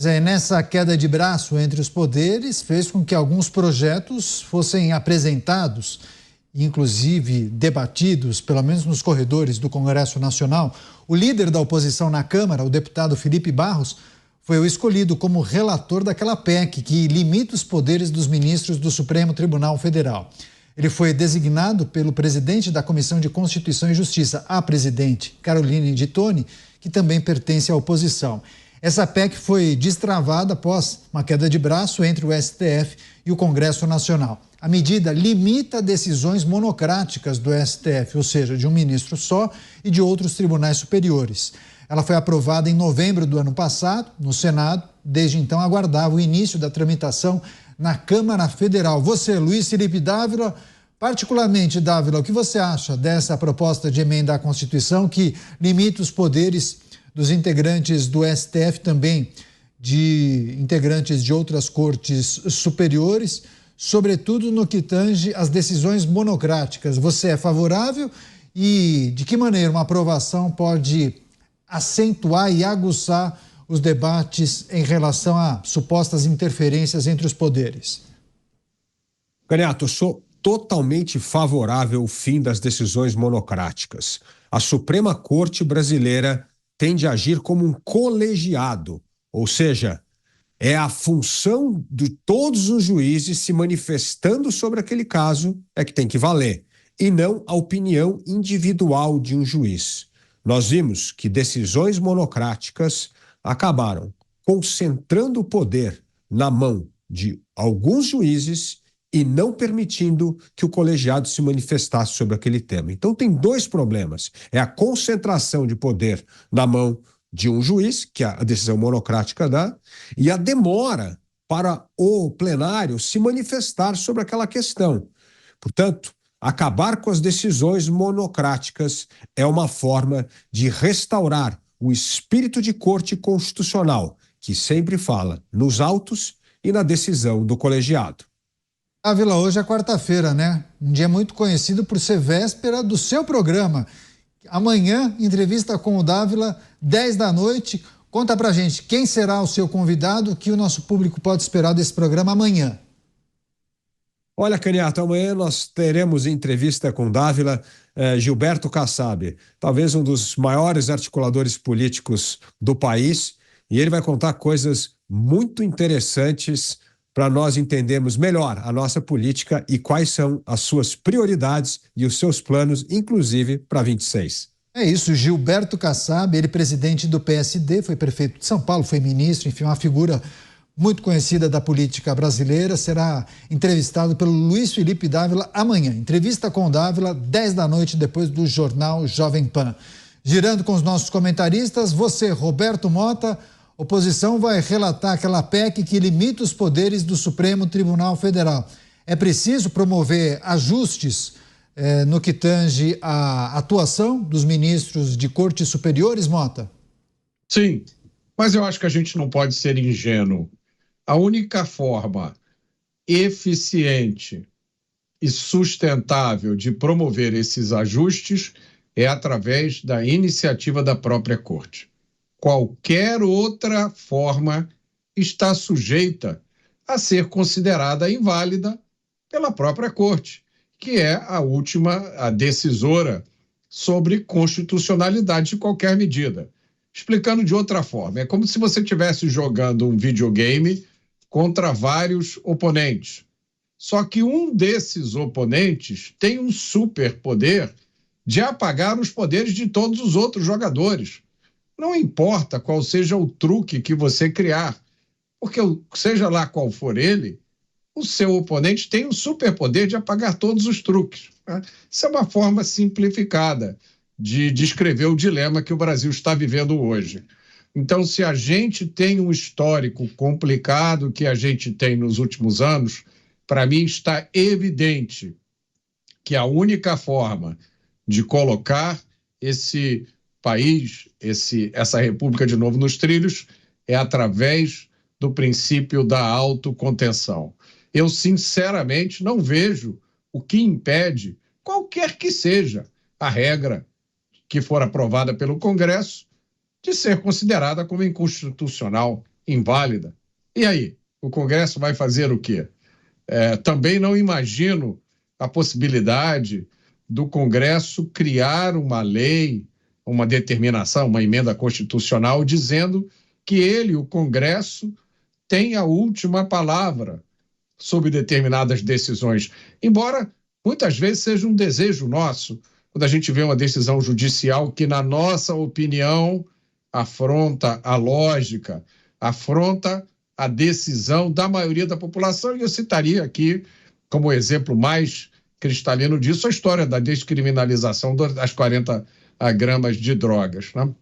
Nessa queda de braço entre os poderes, fez com que alguns projetos fossem apresentados, inclusive debatidos, pelo menos nos corredores do Congresso Nacional. O líder da oposição na Câmara, o deputado Felipe Barros, foi o escolhido como relator daquela PEC que limita os poderes dos ministros do Supremo Tribunal Federal. Ele foi designado pelo presidente da Comissão de Constituição e Justiça, a presidente Caroline de Toni, que também pertence à oposição. Essa PEC foi destravada após uma queda de braço entre o STF e o Congresso Nacional. A medida limita decisões monocráticas do STF, ou seja, de um ministro só e de outros tribunais superiores. Ela foi aprovada em novembro do ano passado, no Senado. Desde então, aguardava o início da tramitação na Câmara Federal. Você, Luiz Felipe Dávila, particularmente, Dávila, o que você acha dessa proposta de emenda à Constituição que limita os poderes dos integrantes do STF, também de integrantes de outras cortes superiores, sobretudo no que tange às decisões monocráticas? Você é favorável e de que maneira uma aprovação pode acentuar e aguçar os debates em relação a supostas interferências entre os poderes? Caniato, eu sou totalmente favorável ao fim das decisões monocráticas. A Suprema Corte Brasileira tem de agir como um colegiado, ou seja, é a função de todos os juízes se manifestando sobre aquele caso é que tem que valer, e não a opinião individual de um juiz. Nós vimos que decisões monocráticas acabaram concentrando o poder na mão de alguns juízes e não permitindo que o colegiado se manifestasse sobre aquele tema. Então tem dois problemas. É a concentração de poder na mão de um juiz, que a decisão monocrática dá, e a demora para o plenário se manifestar sobre aquela questão. Portanto, acabar com as decisões monocráticas é uma forma de restaurar o espírito de corte constitucional, que sempre fala nos autos e na decisão do colegiado. Dávila, hoje é quarta-feira, né? Um dia muito conhecido por ser véspera do seu programa. Amanhã, entrevista com o Dávila, 10 da noite. Conta pra gente quem será o seu convidado, o que o nosso público pode esperar desse programa amanhã. Olha, Caniato, amanhã nós teremos entrevista com Dávila, Gilberto Kassab, talvez um dos maiores articuladores políticos do país, e ele vai contar coisas muito interessantes para nós entendermos melhor a nossa política e quais são as suas prioridades e os seus planos, inclusive para 26. É isso, Gilberto Kassab, ele presidente do PSD, foi prefeito de São Paulo, foi ministro, enfim, uma figura muito conhecida da política brasileira, será entrevistado pelo Luiz Felipe Dávila amanhã. Entrevista com o Dávila, 10 da noite, depois do Jornal Jovem Pan. Girando com os nossos comentaristas, você, Roberto Mota. Oposição vai relatar aquela PEC que limita os poderes do Supremo Tribunal Federal. É preciso promover ajustes no que tange a atuação dos ministros de cortes superiores, Mota? Sim, mas eu acho que a gente não pode ser ingênuo. A única forma eficiente e sustentável de promover esses ajustes é através da iniciativa da própria Corte. Qualquer outra forma está sujeita a ser considerada inválida pela própria Corte, que é a decisora sobre constitucionalidade de qualquer medida. Explicando de outra forma, é como se você estivesse jogando um videogame contra vários oponentes. Só que um desses oponentes tem um superpoder de apagar os poderes de todos os outros jogadores. Não importa qual seja o truque que você criar, porque seja lá qual for ele, o seu oponente tem o superpoder de apagar todos os truques. Né? Isso é uma forma simplificada de descrever o dilema que o Brasil está vivendo hoje. Então, se a gente tem um histórico complicado que a gente tem nos últimos anos, para mim está evidente que a única forma de colocar esse país, essa república de novo nos trilhos, é através do princípio da autocontenção. Eu, sinceramente, não vejo o que impede, qualquer que seja a regra que for aprovada pelo Congresso, de ser considerada como inconstitucional. inválida. E aí? O Congresso vai fazer o quê? Também não imagino a possibilidade do Congresso criar uma lei, uma determinação, uma emenda constitucional, dizendo que ele, o Congresso, tem a última palavra sobre determinadas decisões. Embora muitas vezes seja um desejo nosso, quando a gente vê uma decisão judicial que, na nossa opinião, afronta a lógica, afronta a decisão da maioria da população. E eu citaria aqui, como exemplo mais cristalino disso, a história da descriminalização das 40 gramas de drogas, né?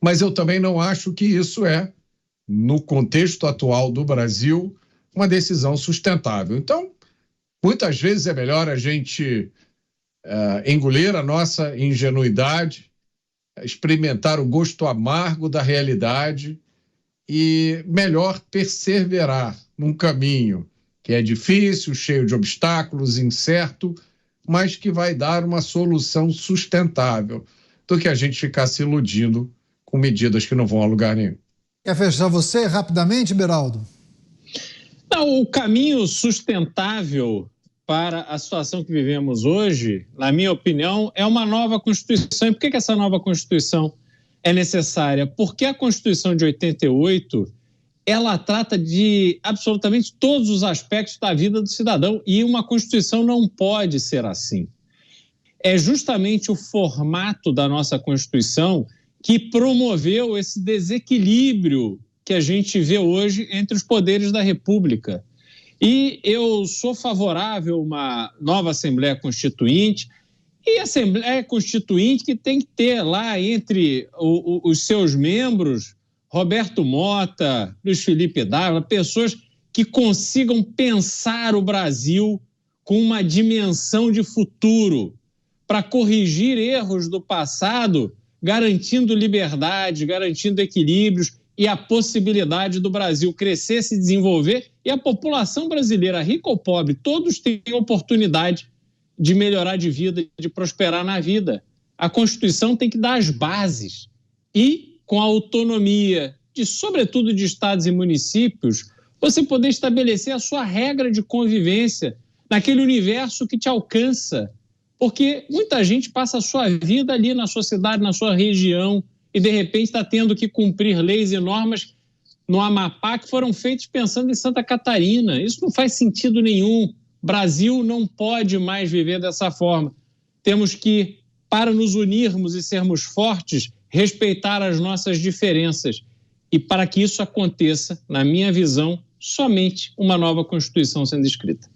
Mas eu também não acho que isso é, no contexto atual do Brasil, uma decisão sustentável. Então, muitas vezes é melhor a gente engolir a nossa ingenuidade, experimentar o gosto amargo da realidade e melhor perseverar num caminho que é difícil, cheio de obstáculos, incerto, mas que vai dar uma solução sustentável, do que a gente ficar se iludindo com medidas que não vão a lugar nenhum. Quer fechar você rapidamente, Beraldo? Não, o caminho sustentável para a situação que vivemos hoje, na minha opinião, é uma nova Constituição. E por que essa nova Constituição é necessária? Porque a Constituição de 88, ela trata de absolutamente todos os aspectos da vida do cidadão, e uma Constituição não pode ser assim. É justamente o formato da nossa Constituição que promoveu esse desequilíbrio que a gente vê hoje entre os poderes da República. E eu sou favorável a uma nova Assembleia Constituinte, e a Assembleia Constituinte que tem que ter lá entre os seus membros Roberto Mota, Luiz Felipe Dávila, pessoas que consigam pensar o Brasil com uma dimensão de futuro, para corrigir erros do passado, garantindo liberdade, garantindo equilíbrios e a possibilidade do Brasil crescer, se desenvolver, e a população brasileira, rica ou pobre, todos têm oportunidade de melhorar de vida, de prosperar na vida. A Constituição tem que dar as bases e, com a autonomia, sobretudo de estados e municípios, você poder estabelecer a sua regra de convivência naquele universo que te alcança. Porque muita gente passa a sua vida ali na sua cidade, na sua região, e de repente está tendo que cumprir leis e normas no Amapá que foram feitas pensando em Santa Catarina. Isso não faz sentido nenhum. Brasil não pode mais viver dessa forma. Temos que, para nos unirmos e sermos fortes, respeitar as nossas diferenças. E para que isso aconteça, na minha visão, somente uma nova Constituição sendo escrita.